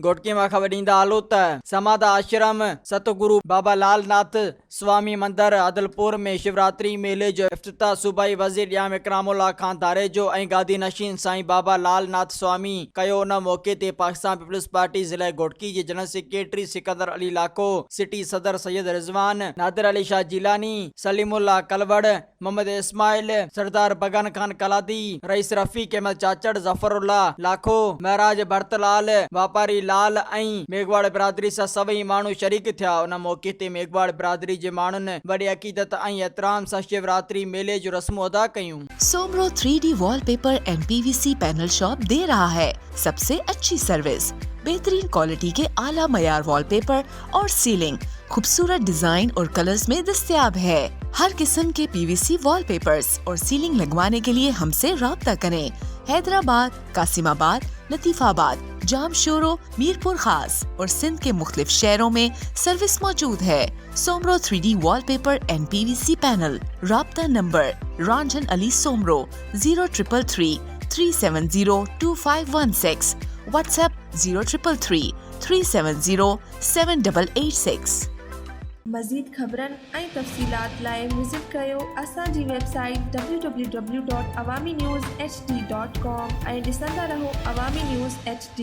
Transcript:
घोटकी में ख़बर ॾींदा हलूं त समाध आश्रम सतगुरु बाबा लाल नाथ स्वामी मंदिर आदिलपुर में शिवरात्रि मेले जो इफ्तिताह सूबाई वज़ीर ॼाम इकरामुल्लाह खान धारेजो ऐं गादी नशीन साईं बाबा लाल नाथ स्वामी कयो। उन मौके ते पाकिस्तान पीपल्स पार्टी ज़िला घोटकी जे जनरल सेक्रेटरी सिकंदर अली लाखो, सिटी सदर सैयद रिजवान, नादिर अली शाह जिलानी, सलीमुल्लाह कलवड़, मोहम्मद इस्माइल, सरदार बगन खान कलादी, रईस रफीक अहमद चाचड़, जफरुल्लाह लाखो, महराज भरतलाल, वापारी लाल ऐं मेघवाड़ बिरादरी सां सभई माण्हू शरीक थिया। उन मौके ते मेघवाड़ बिरादरी जे माण्हुनि वॾी अक़ीदत ऐं एहतराम सां शिवरात्रि मेले जो रस्मूं अदा कयूं। Soomro 3D wallpaper and PVC panel shop दे रहा है सबसे अच्छी सर्विस, बेहतरीन क्वालिटी के आला मयार वॉलपेपर और सीलिंग खूबसूरत डिजाइन और कलर्स में दस्तयाब है। हर किस्म के PVC वॉलपेपर्स और सीलिंग लगवाने के लिए हमसे राब्ता करें। हैदराबाद, कासिमाबाद, लतीफाबाद, जामशोरो, मीरपुर खास और सिंध के मुख्तलिफ शहरों में सर्विस मौजूद है। Soomro 3D wallpaper and PVC panel. राब्ता नंबर रंजन अली सोमरो 0333 370 2516, व्हाट्सएप 0333 370 7886। मज़ीद ख़बरनि ऐं तफ़सीलात लाइ विज़िट कयो असांजी वेबसाइट www.awamiNewsHD.com ऐं ॾिसंदा रहो अवामी न्यूज़ HD।